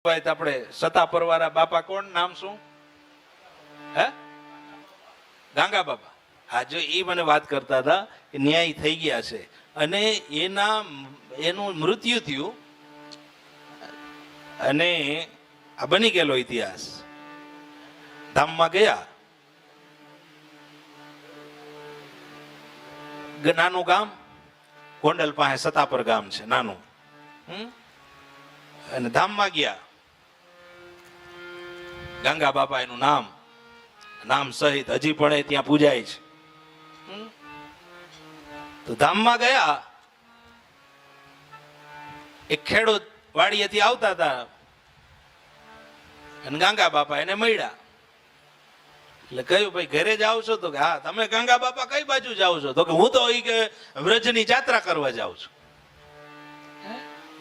આપણે સતાપર વાળા બાપા કોણ, નામ શું? હે, ગાંગા બાપા. હા, જો એ મને વાત કરતા હતા કે ન્યાય થઈ ગયા છે અને એનું મૃત્યુ થયું અને આ બની ગયેલો ઇતિહાસ. ધામમાં ગયા, નાનું ગામ ગોંડલ પાસે સતાપર ગામ છે નાનું, અને ધામમાં ગયા. ગંગા બાપા એનું નામ સહિત હજી પણ એ ત્યાં પૂજાય છે. તો ધામમાં ગયા, એક ખેડૂત વાડીએથી આવતા હતા અને ગંગા બાપા એને મળ્યા. એટલે કહ્યું, ભાઈ ઘરે જાવ છો? તો કે હા. તમે ગંગા બાપા કઈ બાજુ જાવ છો? તો કે હું તો કે વ્રજની યાત્રા કરવા જાઉં છું,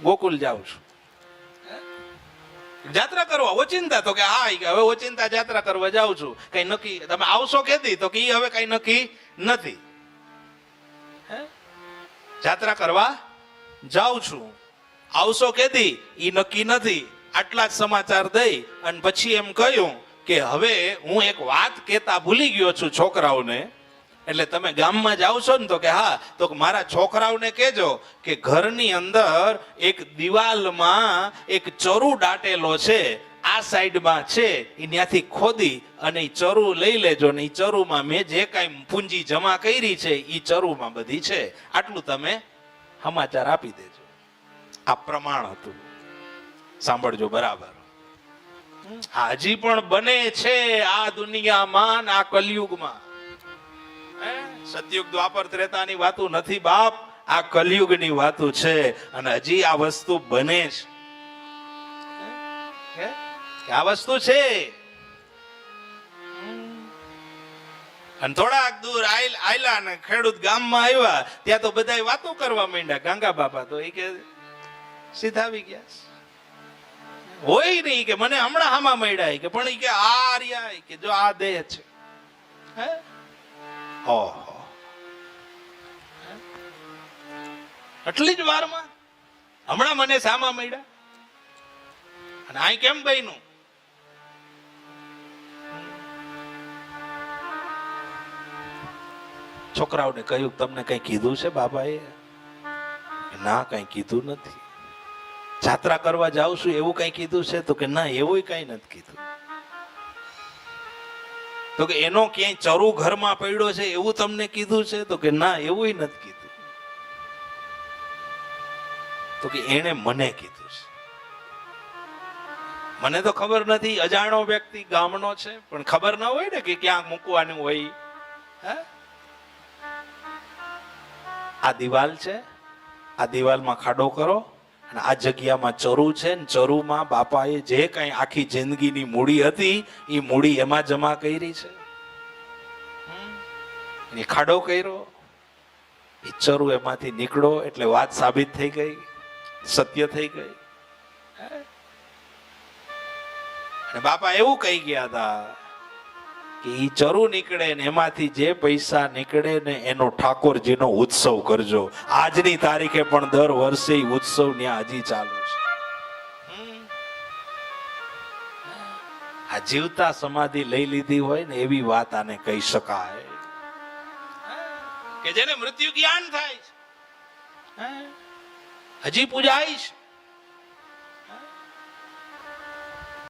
ગોકુલ જાઉં છું. યાત્રા કરવા ઓચિંતા? તો કે હા, હવે ઓચિંતા યાત્રા કરવા જાઉં છું. કઈ નક્કી તમે આવશો કેદી? તો કે હવે કઈ નક્કી નથી, યાત્રા કરવા જાઉં છું, આવશો કેદી ઈ નક્કી નથી. આટલા જ સમાચાર દઈ અને પછી એમ કહ્યું કે હવે હું એક વાત કહેતા ભૂલી ગયો છું છોકરાઓને, એટલે તમે ગામમાં જાવ છો ને? તો કે હા. તો મારા છોકરાઓને કહેજો કે ઘરની અંદર એક દિવાલમાં એક ચરુ દાટેલો છે, આ સાઈડમાં છે, એ ત્યાંથી ખોદી અને એ ચરુ લઈ લેજો ને એ ચરુમાં મેં જે કાંઈ પૂંજી જમા કરી છે એ ચરુમાં બધી છે. આટલું તમે સમાચાર આપી દેજો. આ પ્રમાણ હતું, સાંભળજો બરાબર. હજી પણ બને છે આ દુનિયામાં, આ કલયુગમાં. સતયુગ દ્વાપર ત્રેતાની વાતો નથી બાપ, આ કલયુગની વાતો છે. અને હજી આ વસ્તુ બને છે, આ વસ્તુ છે. અને થોડાક દૂર આયલા ને ખેડૂત ગામમાં આવ્યા, ત્યાં તો બધા વાતો કરવા માંડ્યા. ગંગા બાપા તો એ કે સીધા આવી ગયા. હોય નહીં કે મને હમણાં હામાં મળ્યા કે, પણ કે આ રહ્યા કે જો આ દેહ છે. ઓહો, આટલી જ વારમાં હમણાં મને સામા મળ્યા. અને આ કેમ બન્યું? છોકરાઓને કહ્યું, તમને કઈ કીધું છે બાબાએ? ના, કઈ કીધું નથી. યાત્રા કરવા જાઉં છું એવું કઈ કીધું છે? તો કે ના, એવું કઈ નથી કીધું. તો કે એનો ક્યાંય ચરુ ઘરમાં પડ્યો છે એવું તમને કીધું છે? તો કે ના, એવું નથી કીધું. તો કે એને મને કીધું છે. મને તો ખબર નથી, અજાણો વ્યક્તિ ગામનો છે, પણ ખબર ના હોય ને કે ક્યાં મૂકવાનું હોય. આ દિવાલ છે, આ દિવાલમાં ખાડો કરો અને આ જગ્યામાં ચરુ છે, ને ચરુમાં બાપાએ જે કઈ આખી જિંદગીની મૂડી હતી એ મૂડી એમાં જમા કરી છે. એ ખાડો કર્યો, એ ચરુ એમાંથી નીકળો એટલે વાત સાબિત થઈ ગઈ, સત્ય થઈ ગઈ. અને બાપા એવું કહી ગયા હતા કે ઈ ચરુ નીકળે ને એમાંથી જે પૈસા નીકળે ને એનો ઠાકોરજીનો ઉત્સવ કરજો. આજની તારીખે પણ દર વર્ષે ઉત્સવ ત્યાં હજી ચાલુ છે. આ જીવતા સમાધિ લઈ લીધી હોય ને એવી વાત આને કહી શકાય, કે જેને મૃત્યુ જ્ઞાન થાય છે, હજી પૂજાય છે.